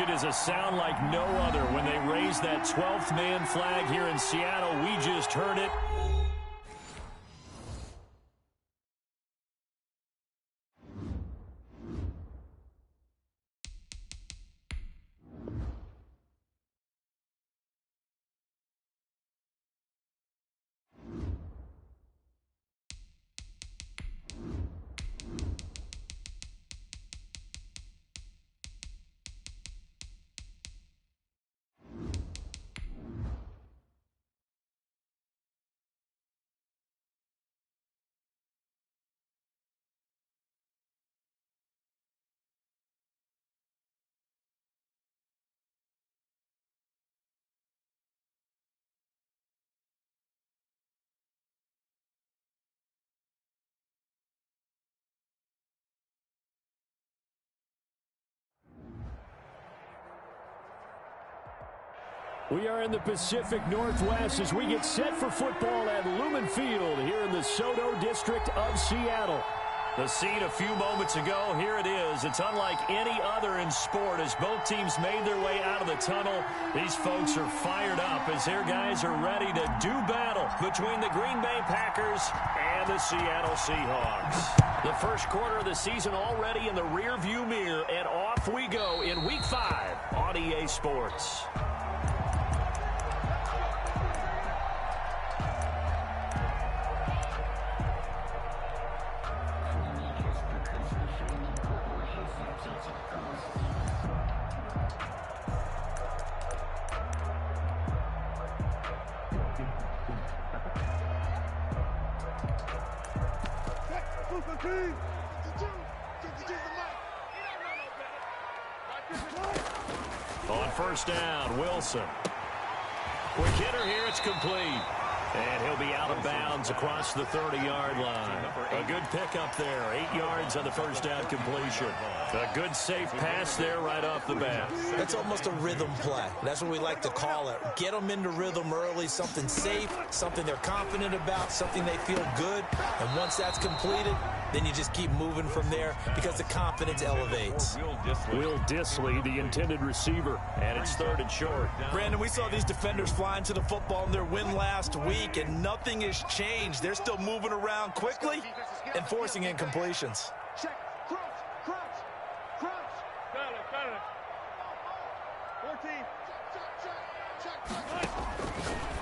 It is a sound like no other when they raise that 12th man flag here in Seattle. We just heard it. We are in the Pacific Northwest as we get set for football at Lumen Field here in the SoDo district of Seattle. The scene a few moments ago, here it is. It's unlike any other in sport as both teams made their way out of the tunnel. These folks are fired up as their guys are ready to do battle between the Green Bay Packers and the Seattle Seahawks. The first quarter of the season already in the rearview mirror, and off we go in Week 5 on EA Sports. On first down, Wilson. Quick hitter here, it's complete. And he'll be out of bounds across the 30-yard line. A good pickup there, 8 yards on the first down completion. A good safe pass there right off the bat. That's almost a rhythm play. That's what we like to call it. Get them into rhythm early, something safe, something they're confident about, something they feel good. And once that's completed, then you just keep moving from there because the confidence elevates. Will Dissly, the intended receiver, and it's third and short. Brandon, we saw these defenders flying to the football in their win last week, and nothing has changed. They're still moving around quickly and forcing incompletions. Check, crouch. Got it. 14.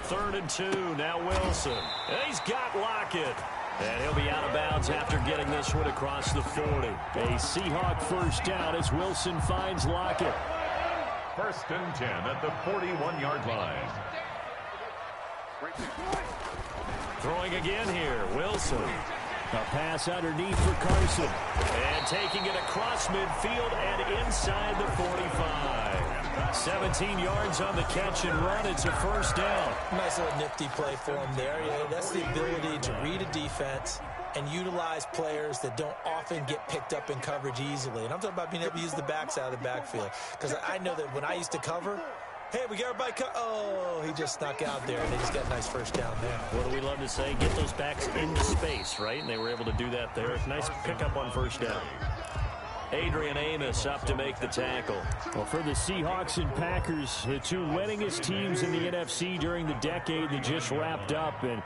3rd and 2, now Wilson. And he's got Lockett. And he'll be out of bounds after getting this one across the 40. A Seahawk first down as Wilson finds Lockett. 1st and 10 at the 41-yard line. Throwing again here, Wilson. A pass underneath for Carson. And taking it across midfield and inside the 45. 17 yards on the catch and run. It's a first down. Nice little nifty play for him there. Yeah, that's the ability to read a defense and utilize players that don't often get picked up in coverage easily. And I'm talking about being able to use the backside of the backfield. Because I know that when I used to cover, hey, we got everybody oh, he just snuck out there, and they just got a nice first down there. What do we love to say? Get those backs into space, right? And they were able to do that there. Nice pickup on first down. Adrian Amos up to make the tackle. Well, for the Seahawks and Packers, the two winningest teams in the NFC during the decade that just wrapped up. And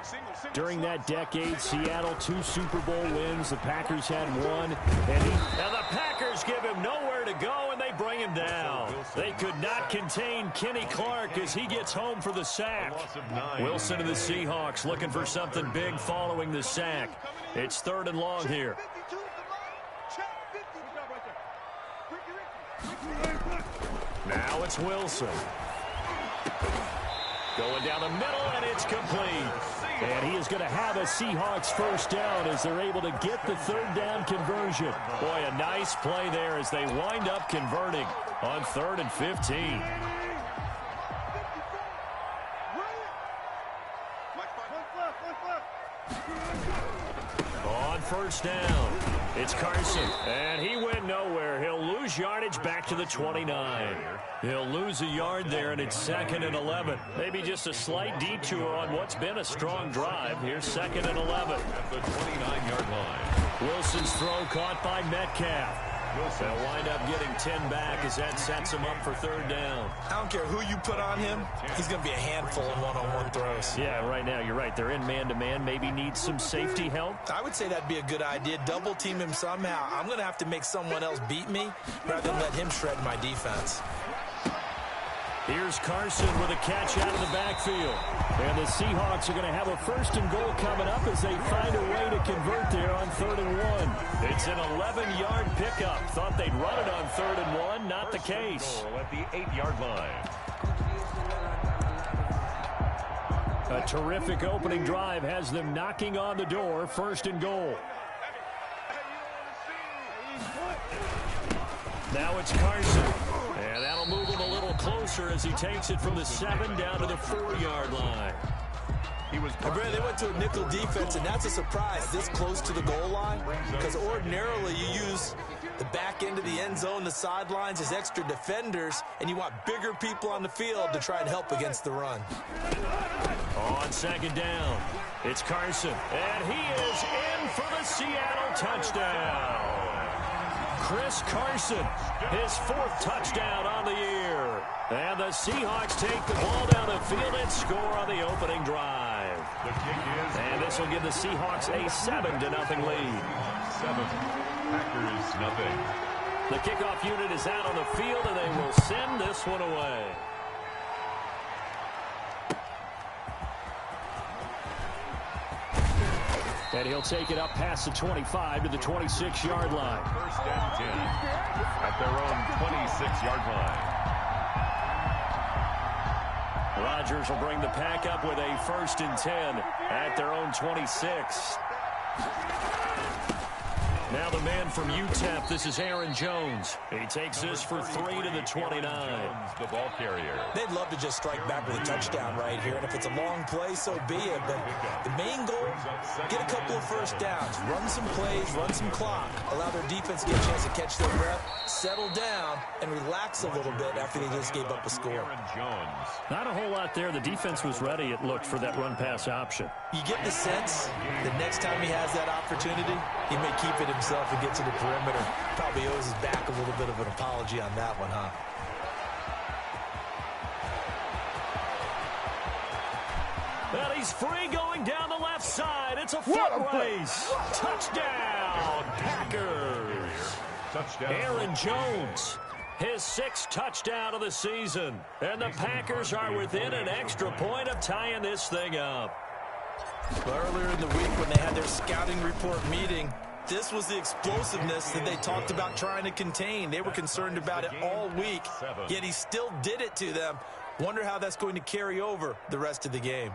during that decade, Seattle 2 Super Bowl wins. The Packers had 1. And the Packers give him nowhere to go, and they bring him down. They could not contain Kenny Clark as he gets home for the sack. Wilson and the Seahawks looking for something big following the sack. It's 3rd and long here. Now it's Wilson. Going down the middle, and it's complete. And he is going to have a Seahawks first down as they're able to get the 3rd down conversion. Boy, a nice play there as they wind up converting on 3rd and 15. On first down, it's Carson, and he went nowhere. He'll lose yardage back to the 29. He'll lose a yard there, and it's 2nd and 11. Maybe just a slight detour on what's been a strong drive. Here's 2nd and 11. At the 29-yard line. Wilson's throw caught by Metcalf. They'll wind up getting 10 back as that sets him up for third down. I don't care who you put on him. He's going to be a handful in one-on-one throws. Yeah, right now, you're right. They're in man-to-man. Maybe needs some safety help. I would say that'd be a good idea. Double team him somehow. I'm going to have to make someone else beat me rather than let him shred my defense. Here's Carson with a catch out of the backfield. And the Seahawks are going to have a first and goal coming up as they find a way to convert there on 3rd and 1. It's an 11-yard pickup. Thought they'd run it on 3rd and 1. Not the case. At the 8-yard line. A terrific opening drive has them knocking on the door. 1st and goal. Now it's Carson. And that'll move him a little closer as he takes it from the 7 down to the 4-yard line. They went to a nickel defense, and that's a surprise this close to the goal line, because ordinarily you use the back end of the end zone, the sidelines as extra defenders, and you want bigger people on the field to try and help against the run. On 2nd down, it's Carson, and he is in for the Seattle touchdown. Chris Carson, his 4th touchdown on the year. And the Seahawks take the ball down the field and score on the opening drive. And this will give the Seahawks a 7-0 lead. 7, Packers nothing. The kickoff unit is out on the field, and they will send this one away. And he'll take it up past the 25 to the 26-yard line. 1st and 10 at their own 26-yard line. Rodgers will bring the pack up with a 1st and 10 at their own 26. Now the man from UTEP, this is Aaron Jones. He takes this for 3 to the 29. Jones, the ball carrier. They'd love to just strike back with a touchdown right here, and if it's a long play, so be it. But the main goal, get a couple of first downs, run some plays, run some clock, allow their defense to get a chance to catch their breath, settle down, and relax a little bit after they just gave up a score. Aaron Jones. Not a whole lot there. The defense was ready, it looked, for that run-pass option. You get the sense that next time he has that opportunity, he may keep it himself and get to the perimeter. Probably owes his back a little bit of an apology on that one, huh? Well, he's free going down the left side. It's a foot race. Touchdown, Packers. Touchdown. Aaron Jones, his 6th touchdown of the season. And the Packers are within an extra point of tying this thing up. Earlier in the week when they had their scouting report meeting, this was the explosiveness that they talked about trying to contain. They were concerned about it all week, yet he still did it to them. Wonder how that's going to carry over the rest of the game.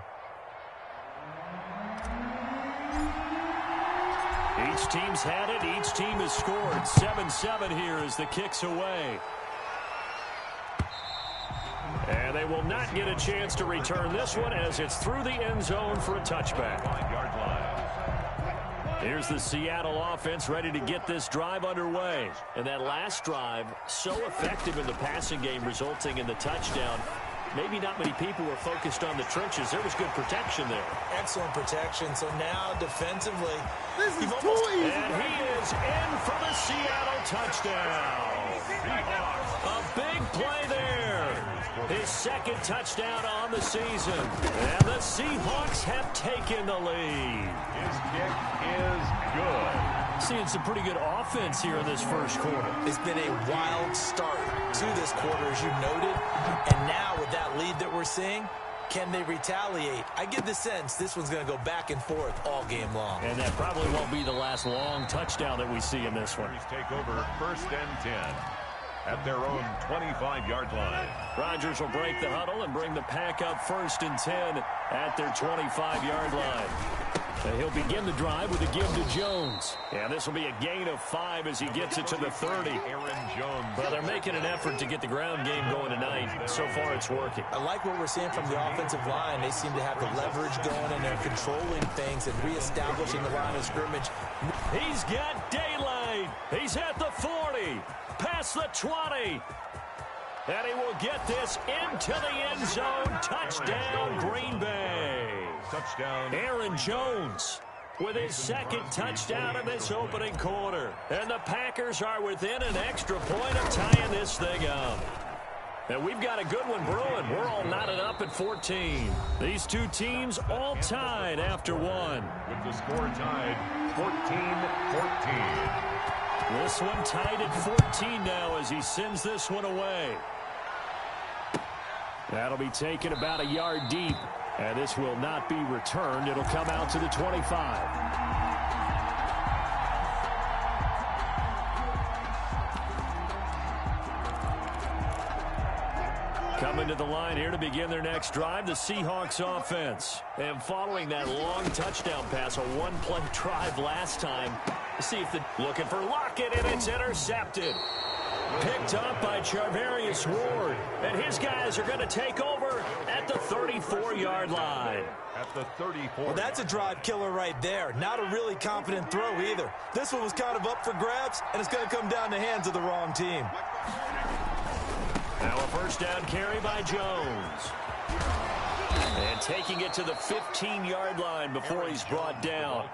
Each team's had it. Each team has scored. 7-7 here as the kick's away. And they will not get a chance to return this one as it's through the end zone for a touchback. 5-yard line. Here's the Seattle offense ready to get this drive underway. And that last drive, so effective in the passing game, resulting in the touchdown. Maybe not many people were focused on the trenches. There was good protection there. Excellent protection. So now defensively, This is too easy. And he is in for the Seattle touchdown. A big play there. His 2nd touchdown on the season. And the Seahawks have taken the lead. His kick is good. Seeing some pretty good offense here in this first quarter. it's been a wild start to this quarter, as you noted. And now with that lead that we're seeing, can they retaliate? I get the sense this one's going to go back and forth all game long. And that probably won't be the last long touchdown that we see in this one. Take over 1st and 10 at their own 25-yard line. Rodgers will break the huddle and bring the pack up 1st and 10 at their 25-yard line. And he'll begin the drive with a give to Jones. And this will be a gain of 5 as he gets it to the 30. Aaron Jones. Well, they're making an effort to get the ground game going tonight. So far, it's working. I like what we're seeing from the offensive line. They seem to have the leverage going, and they're controlling things and reestablishing the line of scrimmage. He's got daylight. He's at the 40, past the 20. And he will get this into the end zone. Touchdown, Green Bay. Touchdown. Aaron Jones, with his second touchdown of this opening quarter. And the Packers are within an extra point of tying this thing up. And we've got a good one brewing. We're all knotted up at 14. These two teams all tied after one. With the score tied, 14-14. This one tied at 14 now as he sends this one away. That'll be taken about a yard deep. And this will not be returned. It'll come out to the 25. Coming to the line here to begin their next drive, the Seahawks offense. And following that long touchdown pass, a one-play drive last time. Let's see if looking for Lockett, and it's intercepted. Picked up by Charvarius Ward. And his guys are going to take over at the 34-yard line. At the 34. Well, that's a drive killer right there. Not a really confident throw either. This one was kind of up for grabs, and it's going to come down the hands of the wrong team. Now a first down carry by Jones. And taking it to the 15-yard line before he's brought down.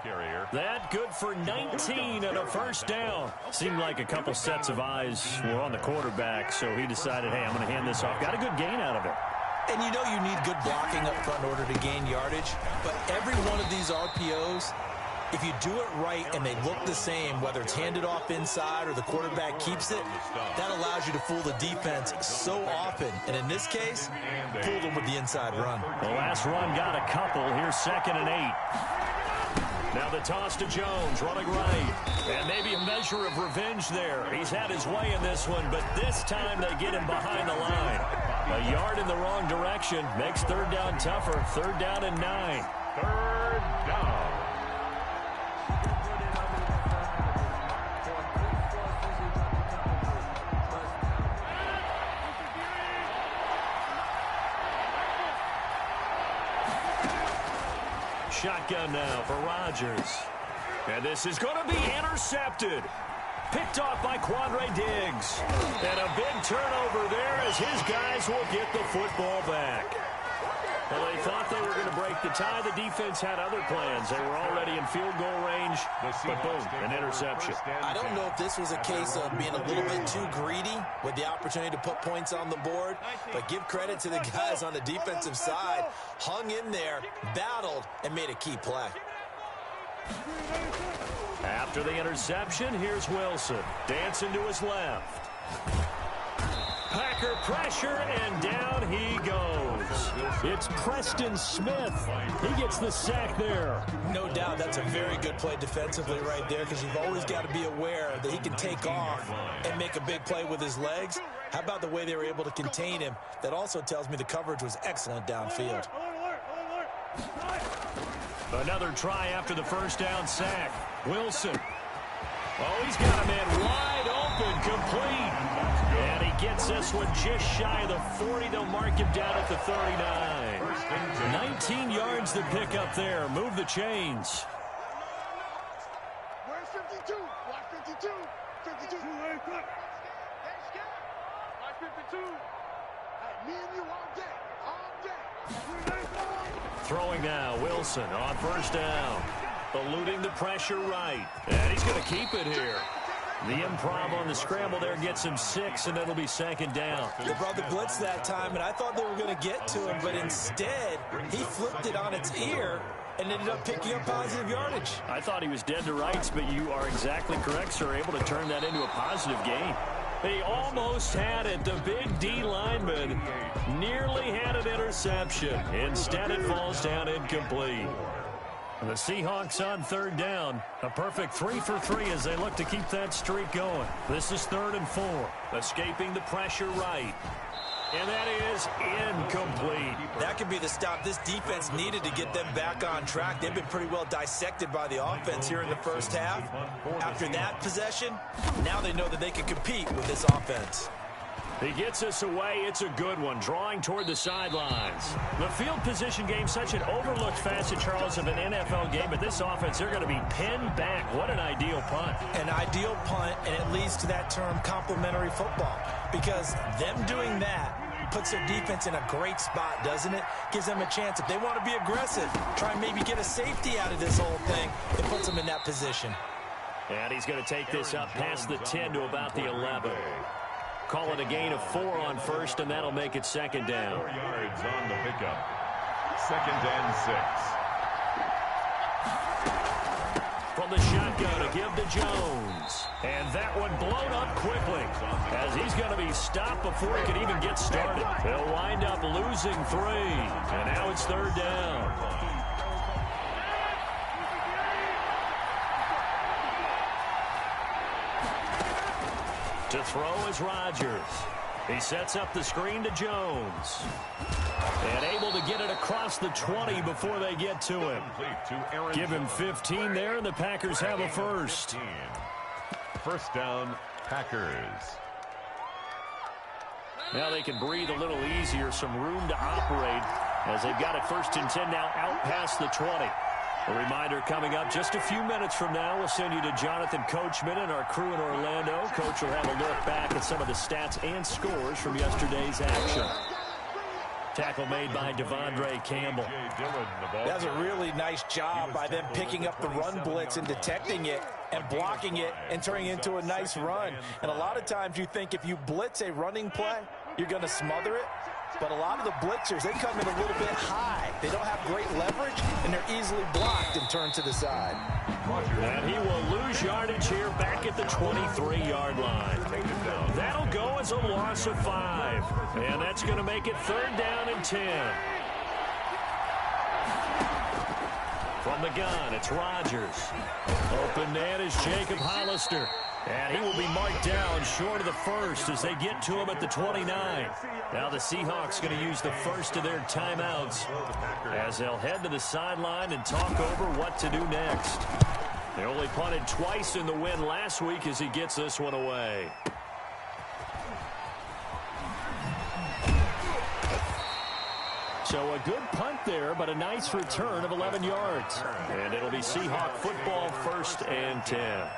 That good for 19 and a first down. Seemed like a couple sets of eyes were on the quarterback, so he decided, hey, I'm going to hand this off. Got a good gain out of it. And you know you need good blocking up front in order to gain yardage. But every one of these RPOs, if you do it right and they look the same, whether it's handed off inside or the quarterback keeps it, that allows you to fool the defense so often. And in this case, fooled them with the inside run. The last run got a couple. Here's 2nd and 8. Now the toss to Jones, running right. And maybe a measure of revenge there. He's had his way in this one, but this time they get him behind the line. A yard in the wrong direction makes third down tougher. 3rd down and 9. 3rd down. Shotgun now for Rodgers. And this is going to be intercepted. Picked off by Quandre Diggs. And a big turnover there as his guys will get the football back. Well, they thought they were going to break the tie. The defense had other plans. They were already in field goal range, but boom, an interception. I don't know if this was a case of being a little bit too greedy with the opportunity to put points on the board, but give credit to the guys on the defensive side. Hung in there, battled, and made a key play. After the interception, here's Wilson. Dancing to his left. Packer pressure, and down he goes. It's Preston Smith. He gets the sack there. No doubt that's a very good play defensively right there, because you've always got to be aware that he can take off and make a big play with his legs. How about the way they were able to contain him? That also tells me the coverage was excellent downfield. Another try after the first down sack. Wilson. Oh, he's got a man wide open, complete. And he gets this one just shy of the 40. They'll mark him down at the 39. 19 yards to pick up there. Move the chains. Where's 52? Watch 52. 52. Watch 52. Me and you all day. All day. Throwing now, Wilson on first down. Eluding the pressure right. And he's going to keep it here. The improv on the scramble there gets him 6, and it'll be 2nd down. They brought the blitz that time, and I thought they were going to get to him, but instead, he flipped it on its ear and ended up picking up positive yardage. I thought he was dead to rights, but you are exactly correct, sir. Able to turn that into a positive gain. He almost had it. The big D lineman nearly had an interception. Instead, it falls down incomplete. The Seahawks on 3rd down. A perfect 3 for 3 as they look to keep that streak going. This is 3rd and 4. Escaping the pressure right. And that is incomplete. That could be the stop this defense needed to get them back on track. They've been pretty well dissected by the offense here in the first half. After that possession, now they know that they can compete with this offense. He gets us away. It's a good one, drawing toward the sidelines. The field position game, such an overlooked facet, Charles, of an NFL game. But this offense, they're going to be pinned back. What an ideal punt. An ideal punt, and it leads to that term, complementary football. Because them doing that puts their defense in a great spot, doesn't it? Gives them a chance. If they want to be aggressive, try and maybe get a safety out of this whole thing, it puts them in that position. And he's going to take this up past the 10 to about the 11. Call it a gain of 4 on first, and that'll make it second down. 4 yards on the pickup. 2nd and 6. From the shotgun to give to Jones. And that one blown up quickly as he's going to be stopped before he can even get started. He'll wind up losing 3. And now it's 3rd down. To throw is Rodgers. He sets up the screen to Jones. And able to get it across the 20 before they get to him. Give him 15 there, and the Packers have a first. 1st down, Packers. Now they can breathe a little easier, some room to operate as they've got it 1st and 10 now out past the 20. A reminder coming up just a few minutes from now. We'll send you to Jonathan Coachman and our crew in Orlando. Coach will have a look back at some of the stats and scores from yesterday's action. Tackle made by Devondre Campbell. That's a really nice job by them picking up the run blitz and detecting it and blocking it and turning it into a nice run. And a lot of times you think if you blitz a running play, you're going to smother it. But a lot of the blitzers, they come in a little bit high. They don't have great leverage, and they're easily blocked and turned to the side. And he will lose yardage here back at the 23-yard line. That'll go as a loss of 5. And that's going to make it 3rd down and 10. From the gun, it's Rodgers. Open man is Jacob Hollister. And he will be marked down short of the first as they get to him at the 29. Now the Seahawks going to use the first of their timeouts as they'll head to the sideline and talk over what to do next. They only punted twice in the win last week as he gets this one away. So a good punt there, but a nice return of 11 yards. And it'll be Seahawk football 1st and 10.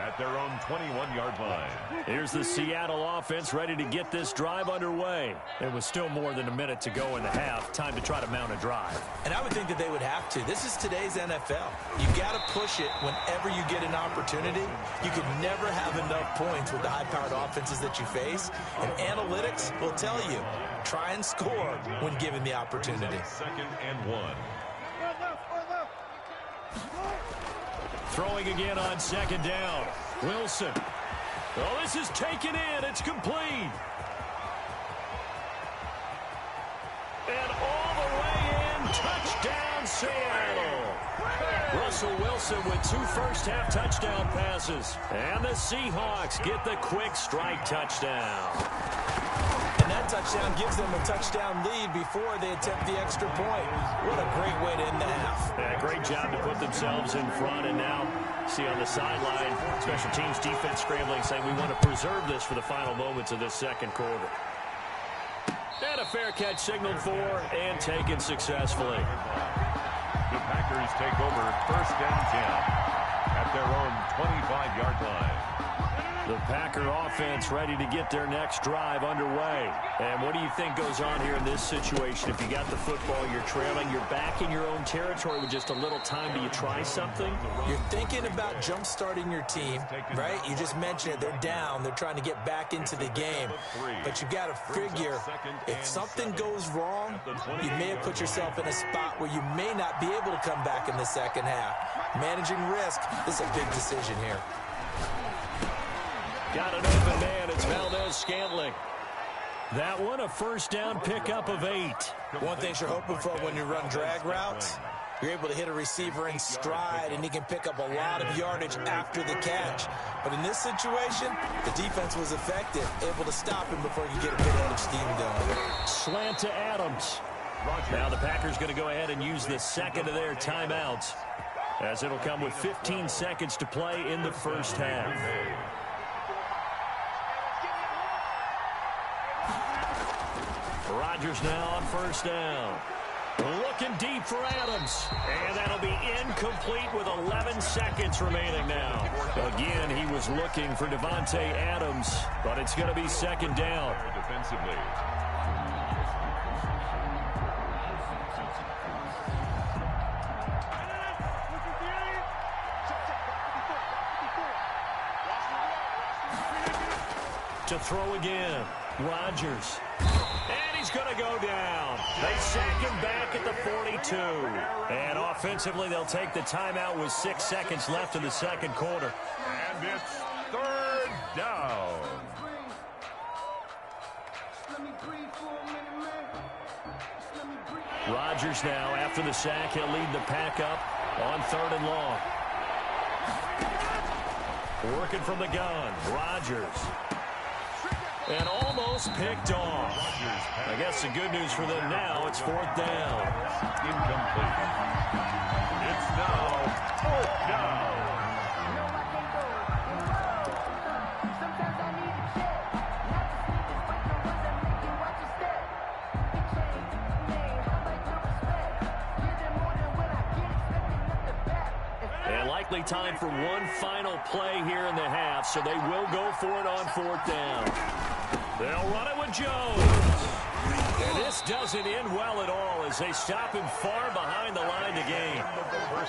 At their own 21-yard line. Here's the Seattle offense ready to get this drive underway. It was still more than a minute to go in the half. Time to try to mount a drive. And I would think that they would have to. This is today's NFL. You got to push it whenever you get an opportunity. You could never have enough points with the high-powered offenses that you face. And analytics will tell you, try and score when given the opportunity. 2nd and 1. Throwing again on 2nd down. Wilson. Oh, this is taken in. It's complete. And all the way in. Touchdown, Seattle. Russell Wilson with 2 first-half touchdown passes. And the Seahawks get the quick strike touchdown. And that touchdown gives them a touchdown lead before they attempt the extra point. What a great way to end the half. Yeah, great job to put themselves in front. And now, see on the sideline, special teams defense scrambling, saying we want to preserve this for the final moments of this 2nd quarter. And a fair catch signaled for and taken successfully. The Packers take over 1st and 10 at their own 25-yard line. The Packer offense ready to get their next drive underway. And what do you think goes on here in this situation? If you got the football, you're trailing, you're back in your own territory with just a little time. Do you try something? You're thinking about jump-starting your team, right? You just mentioned it. They're down. They're trying to get back into the game. But you've got to figure if something goes wrong, you may have put yourself in a spot where you may not be able to come back in the 2nd half. Managing risk, this is a big decision here. Got an open man. It's Valdez-Scantling. That one, a 1st down pickup of 8. One thing you're hoping for when you run drag routes, you're able to hit a receiver in stride, and he can pick up a lot of yardage after the catch. But in this situation, the defense was effective, able to stop him before he could get a bit of steam going. Slant to Adams. Now the Packers going to go ahead and use the 2nd of their timeouts, as it'll come with 15 seconds to play in the 1st half. Rodgers now on 1st down. Looking deep for Adams. And that'll be incomplete with 11 seconds remaining now. Again, he was looking for Davante Adams, but it's going to be 2nd down. Defensively. To throw again, Rodgers. And he's going to go down. They sack him back at the 42. And offensively, they'll take the timeout with 6 seconds left in the second quarter. And it's third down. Rodgers now, after the sack, he'll lead the pack up on 3rd and long. Working from the gun, Rodgers. And almost picked off. I guess the good news for them now, it's 4th down. Incomplete. It's now 4th down. And likely time for one final play here in the half, so they will go for it on 4th down. They'll run it with Jones. And this doesn't end well at all as they stop him far behind the line to gain.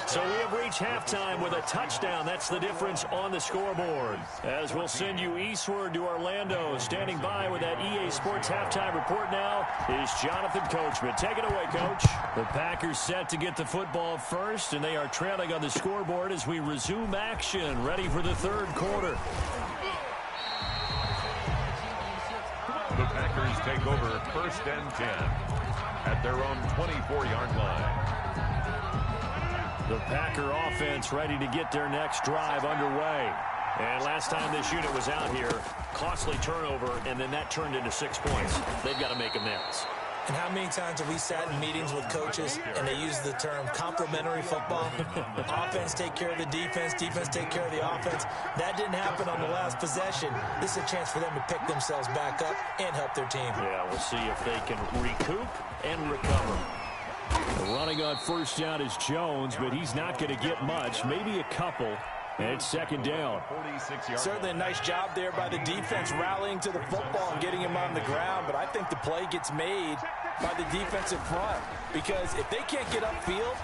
So we have reached halftime with a touchdown. That's the difference on the scoreboard. As we'll send you eastward to Orlando. Standing by with that EA Sports halftime report now is Jonathan Coachman. Take it away, Coach. The Packers set to get the football first, and they are trailing on the scoreboard as we resume action, ready for the 3rd quarter. The Packers take over 1st and 10 at their own 24-yard line. The Packer offense ready to get their next drive underway. And last time this unit was out here, costly turnover, and then that turned into 6 points. They've got to make amends. And how many times have we sat in meetings with coaches and they use the term complementary football? Offense take care of the defense, defense take care of the offense. That didn't happen on the last possession. This is a chance for them to pick themselves back up and help their team. Yeah, we'll see if they can recoup and recover. Running on 1st down is Jones, but he's not going to get much, maybe a couple. And it's 2nd down. Certainly a nice job there by the defense rallying to the football and getting him on the ground, but I think the play gets made by the defensive front because if they can't get upfield,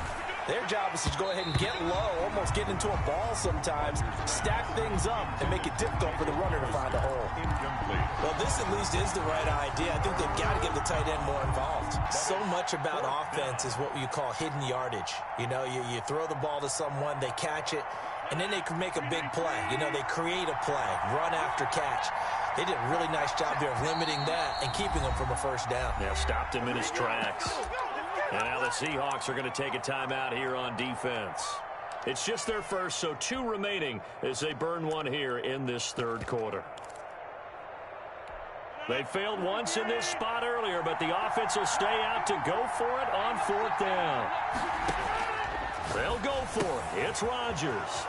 their job is to go ahead and get low, almost get into a ball sometimes, stack things up, and make it difficult for the runner to find a hole. Incomplete. Well, this at least is the right idea. I think they've got to get the tight end more involved. So much about offense is what you call hidden yardage. You know, you throw the ball to someone, they catch it, and then they can make a big play. You know, they create a play, run after catch. They did a really nice job there of limiting that and keeping him from a 1st down. Yeah, stopped him in his tracks. And now the Seahawks are going to take a timeout here on defense. It's just their first, so 2 remaining as they burn one here in this 3rd quarter. They failed once in this spot earlier, but the offense will stay out to go for it on 4th down. They'll go for it. It's Rodgers.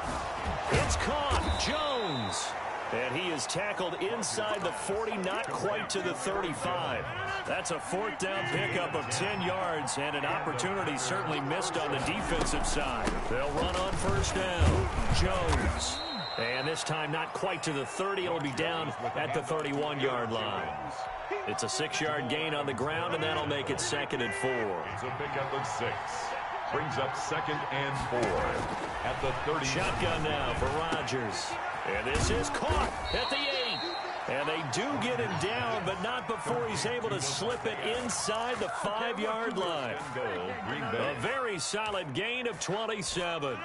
It's caught. Jones. And he is tackled inside the 40, not quite to the 35. That's a 4th down pickup of 10 yards and an opportunity certainly missed on the defensive side. They'll run on 1st down. Jones. And this time not quite to the 30. It'll be down at the 31-yard line. It's a 6-yard gain on the ground, and that'll make it 2nd and 4. It's a pickup of 6. Brings up 2nd and 4 at the 30. Shotgun now for Rodgers. And this is caught at the 8. And they do get him down, but not before he's able to slip it inside the 5-yard line. A very solid gain of 27.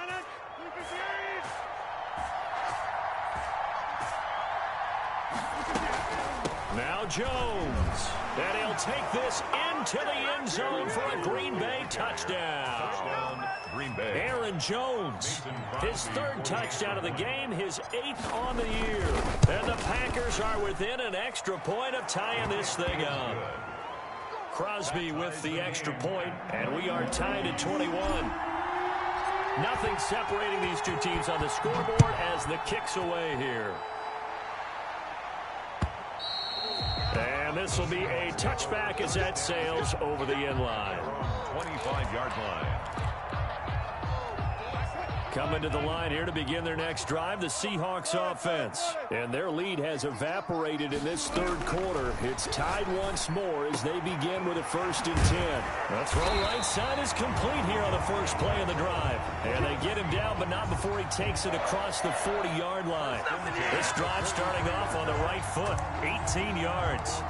Now Jones. And he'll take this into the end zone for a Green Bay touchdown. Green Bay. Aaron Jones, his 3rd touchdown of the game, his 8th on the year. And the Packers are within an extra point of tying this thing up. Crosby with the extra point, and we are tied at 21. Nothing separating these 2 teams on the scoreboard as the kick's away here. And this will be a touchback as that sails over the end line. 25-yard line. Coming to the line here to begin their next drive, the Seahawks offense. And their lead has evaporated in this third quarter. It's tied once more as they begin with a 1st and 10. The throw right side is complete here on the first play of the drive. And they get him down, but not before he takes it across the 40-yard line. This drive starting off on the right foot, 18 yards.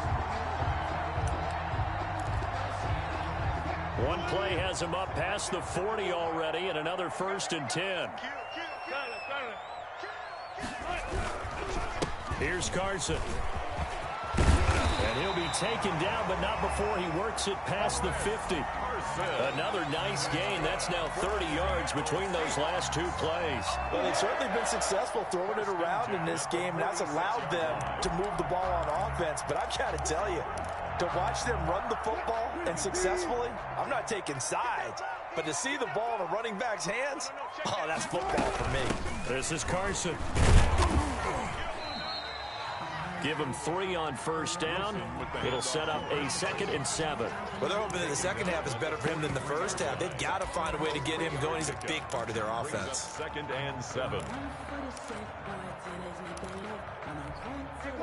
One play has him up past the 40 already, and another 1st and 10. Here's Carson. And he'll be taken down, but not before he works it past the 50. Another nice gain. That's now 30 yards between those last two plays. Well, they've certainly been successful throwing it around in this game, and that's allowed them to move the ball on offense. But I've got to tell you, to watch them run the football and successfully, I'm not taking sides. But to see the ball in a running back's hands, oh, that's football for me. This is Carson. Give him 3 on 1st down. It'll set up a 2nd and 7. Well, they're hoping that the second half is better for him than the first half. They've got to find a way to get him going. He's a big part of their offense. 2nd and 7.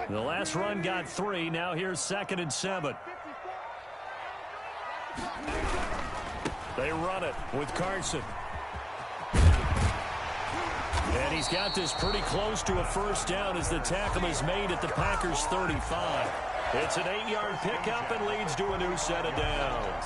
The last run got 3. Now here's 2nd and 7. They run it with Carson. And he's got this pretty close to a 1st down as the tackle is made at the Packers' 35. It's an 8-yard pickup and leads to a new set of downs.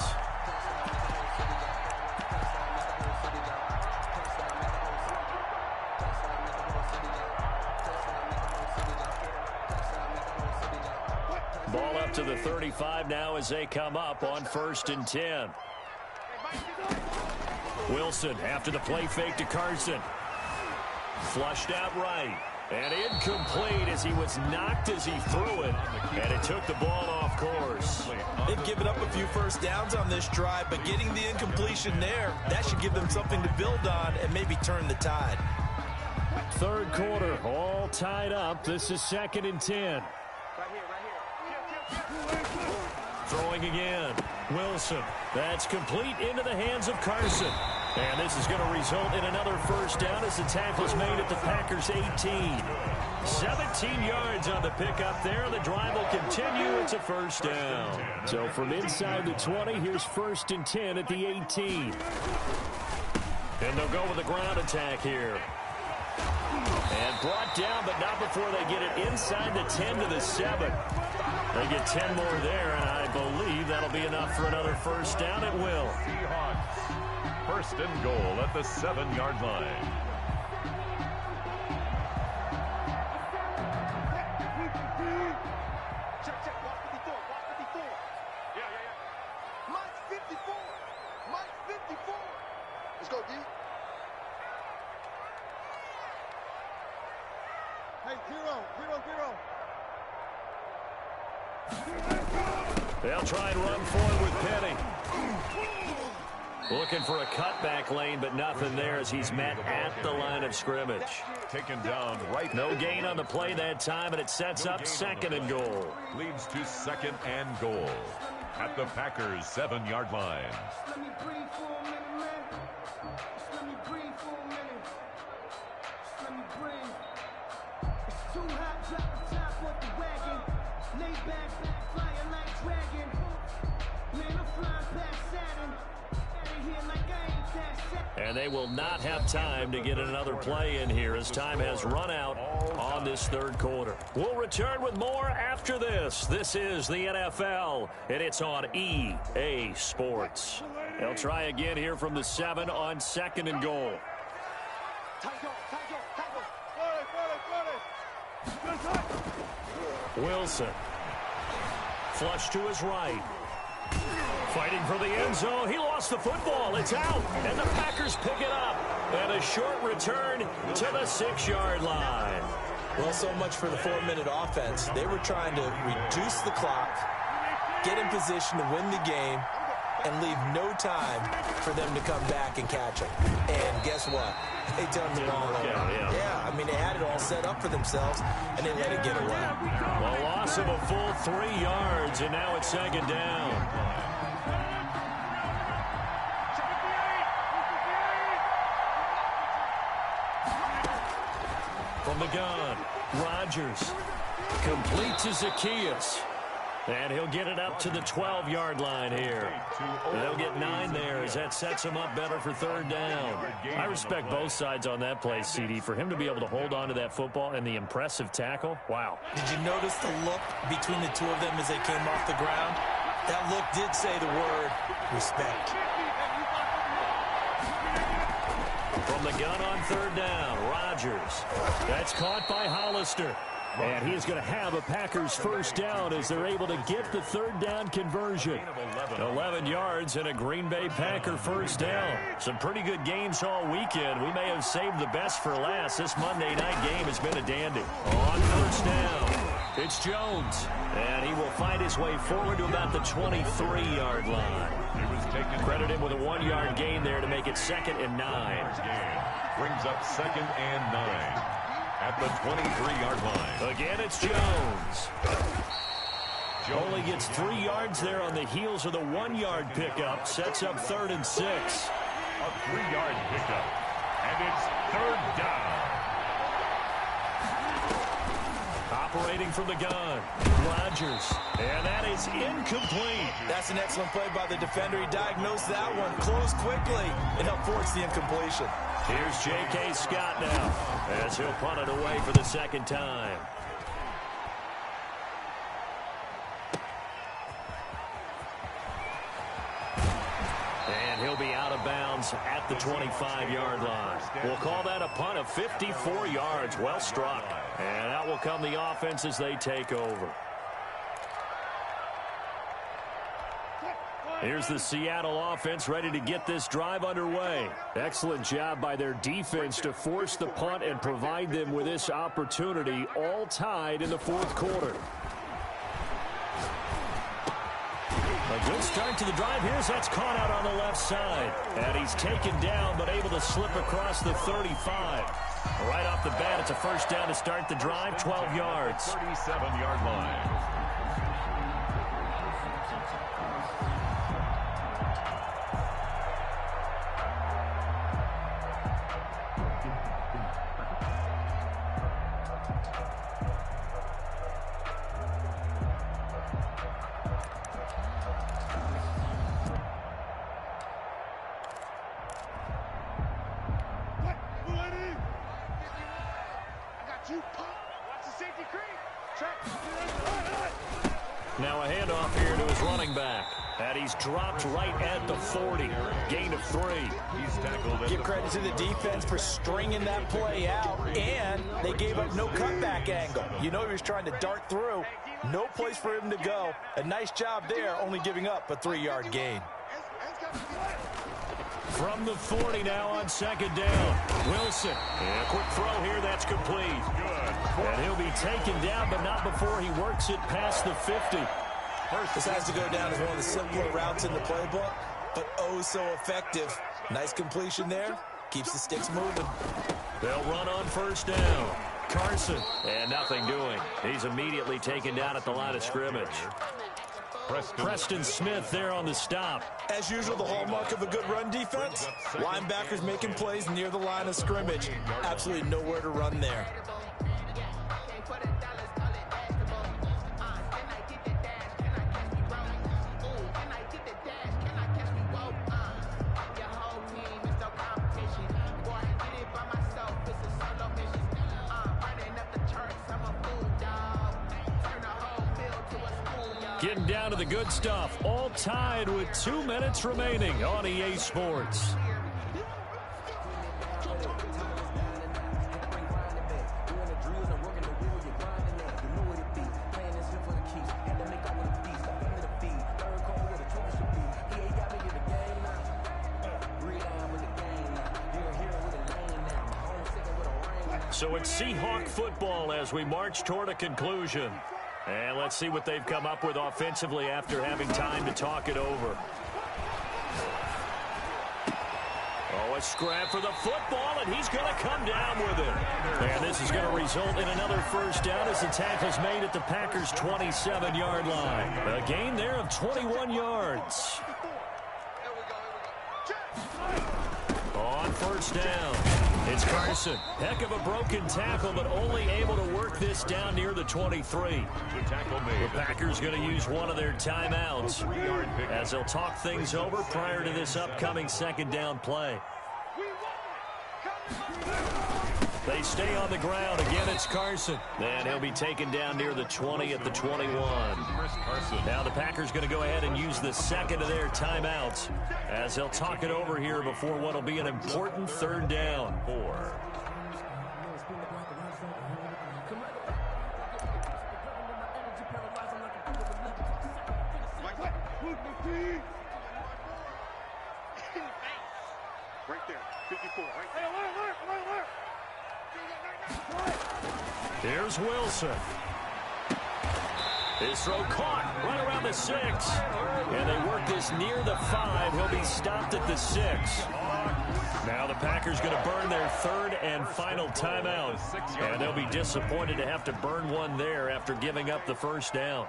Ball up to the 35 now as they come up on 1st and 10. Wilson after the play fake to Carson. Flushed out right. And incomplete as he was knocked as he threw it. And it took the ball off course. They've given up a few 1st downs on this drive, but getting the incompletion there, that should give them something to build on and maybe turn the tide. Third quarter, all tied up. This is 2nd and 10. Throwing again. Wilson. That's complete into the hands of Carson. And this is going to result in another 1st down as the tackle is made at the Packers' 18. 17 yards on the pickup there. The drive will continue. It's a 1st down. So from inside the 20, here's 1st and 10 at the 18. And they'll go with a ground attack here. And brought down, but not before they get it inside the 10 to the 7. They get 10 more there, and I believe that'll be enough for another 1st down. It will. Seahawks, 1st and goal at the 7-yard line. Check. Watch 54. Yeah. Mike 54. Mike 54. Let's go, D. Hey, 0. They'll try and run forward with Penny. Looking for a cutback lane, but nothing there as he's met at the line of scrimmage. Taken down right. No gain on the play that time, and it sets up 2nd and goal. Leads to 2nd and goal at the Packers' 7-yard line. Let me breathe for a minute, man. Let me breathe for a minute. Let me breathe. It's too hot, drop the top off the wagon. Lay back, flying like dragon. Man, I'm flying past Saturn. Out of here like I ain't that Saturn. And they will not have time to get another play in here as time has run out on this third quarter. We'll return with more after this. This is the NFL, and it's on EA Sports. They'll try again here from the 7 on 2nd and goal. Wilson. Flush to his right. Fighting for the end zone. He lost the football. It's out. And the Packers pick it up. And a short return to the 6-yard line. Well, so much for the 4-minute offense. They were trying to reduce the clock, get in position to win the game, and leave no time for them to come back and catch them. And guess what? They turned the ball over. Yeah, I mean, they had it all set up for themselves, and they let it get away. A loss of a full 3 yards, and now it's 2nd down. the gun. Rodgers. Complete to Zacchaeus. And he'll get it up to the 12-yard line here. They'll get 9 there as that sets him up better for third down. I respect both sides on that play, CD. For him to be able to hold on to that football and the impressive tackle, wow. Did you notice the look between the two of them as they came off the ground? That look did say the word respect. From the gun on third down, Rodgers. That's caught by Hollister. And he is going to have a Packers first down as they're able to get the third down conversion. 11 yards and a Green Bay Packer first down. Some pretty good games all weekend. We may have saved the best for last. This Monday night game has been a dandy. On first down, it's Jones. And he will find his way forward to about the 23-yard line. Credit him with a 1-yard gain there to make it 2nd and 9. Brings up 2nd and 9. At the 23-yard line. Again, it's Jones. Only gets 3 yards there on the heels of the 1-yard pickup. Sets up 3rd and 6. A 3-yard pickup. And it's 3rd down. Operating from the gun, Rodgers. And that is incomplete. That's an excellent play by the defender. He diagnosed that one, closed quickly, and helped force the incompletion. Here's J.K. Scott now as he'll punt it away for the second time. And he'll be out of bounds at the 25-yard line. We'll call that a punt of 54 yards. Well struck. And out will come the offense as they take over. Here's the Seattle offense ready to get this drive underway. Excellent job by their defense to force the punt and provide them with this opportunity, all tied in the 4th quarter. A good start to the drive. Here's that's caught out on the left side. And he's taken down but able to slip across the 35. Right off the bat, it's a first down to start the drive, 12 yards. 37-yard line. Now a handoff here to his running back. And he's dropped right at the 40. Gain of 3. He's tackled. Give credit to the defense for stringing that play out, and they gave up no cutback angle. You know he was trying to dart through. No place for him to go. A nice job there, only giving up a 3-yard gain. From the 40 now on second down. Wilson. And a quick throw here. That's complete. Good. And he'll be taken down, but not before he works it past the 50. This has to go down as one of the simpler routes in the playbook, but oh so effective. Nice completion there. Keeps the sticks moving. They'll run on first down. Carson. And nothing doing. He's immediately taken down at the line of scrimmage. Preston Smith there on the stop. As usual, the hallmark of a good run defense. Linebackers making plays near the line of scrimmage. Absolutely nowhere to run there. Getting down to the good stuff. All tied with 2 minutes remaining on EA Sports. So it's Seahawk football as we march toward a conclusion. And let's see what they've come up with offensively after having time to talk it over. Oh, a scrap for the football, and he's going to come down with it. And this is going to result in another first down as the tackle's made at the Packers' 27-yard line. A gain there of 21 yards. On first down. It's Carson. Heck of a broken tackle, but only able to work this down near the 23. The tackle made. The Packers going to use one of their timeouts as they'll talk things over prior to this upcoming second down play. They stay on the ground. Again, it's Carson. And he'll be taken down near the 20 at the 21. Now the Packers going to go ahead and use the second of their timeouts as they'll talk it over here before what will be an important third down. 4. Right there, 54, right there. Here's Wilson. His throw caught right around the 6. And they work this near the 5. He'll be stopped at the 6. Now the Packers going to burn their third and final timeout. And they'll be disappointed to have to burn one there after giving up the first down.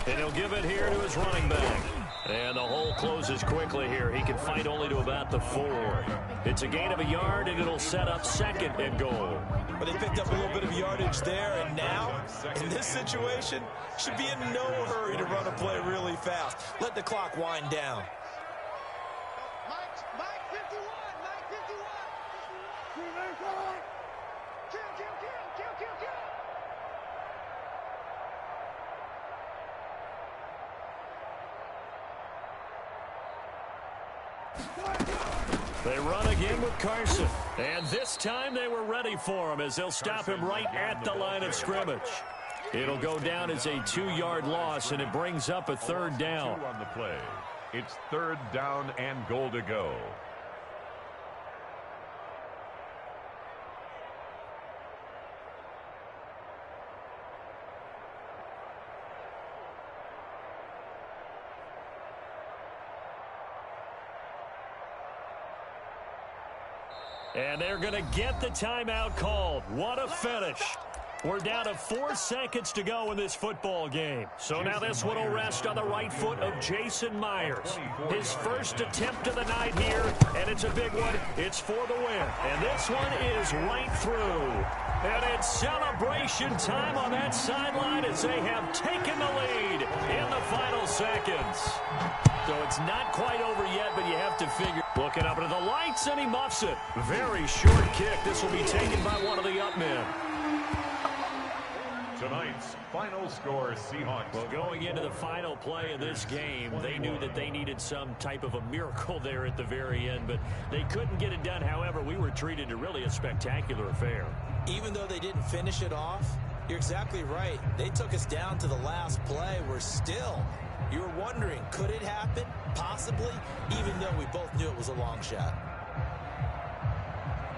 And he'll give it here to his running back. And the hole closes quickly here. He can fight only to about the 4. It's a gain of a yard, and it'll set up second and goal. But they picked up a little bit of yardage there, and now, in this situation, should be in no hurry to run a play really fast. Let the clock wind down. Mike 51, Mike 51. Kill. They run again with Carson. And this time they were ready for him as they'll stop him right at the line of scrimmage. It'll go down as a 2-yard loss, and it brings up a third down. 2 on the play. It's third down and goal to go. And they're going to get the timeout called. What a finish. We're down to 4 seconds to go in this football game. So now this one will rest on the right foot of Jason Myers. His first attempt of the night here, and it's a big one. It's for the win. And this one is right through. And it's celebration time on that sideline as they have taken the lead in the final seconds. So it's not quite over yet, but you have to figure. Looking up into the lights, and he muffs it. Very short kick. This will be taken by one of the up men. Tonight's final score, Seahawks. Well, going into the final play of this game, they knew that they needed some type of a miracle there at the very end, but they couldn't get it done. However, we were treated to really a spectacular affair. Even though they didn't finish it off, you're exactly right. They took us down to the last play. We're still, you were wondering, could it happen? Possibly, even though we both knew it was a long shot.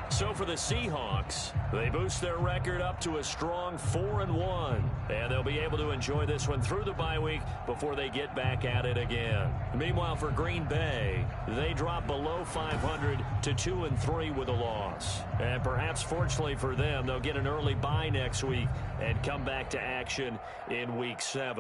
So for the Seahawks, they boost their record up to a strong 4-1. And they'll be able to enjoy this one through the bye week before they get back at it again. Meanwhile, for Green Bay, they drop below 500 to 2-3 with a loss. And perhaps fortunately for them, they'll get an early bye next week and come back to action in Week 7.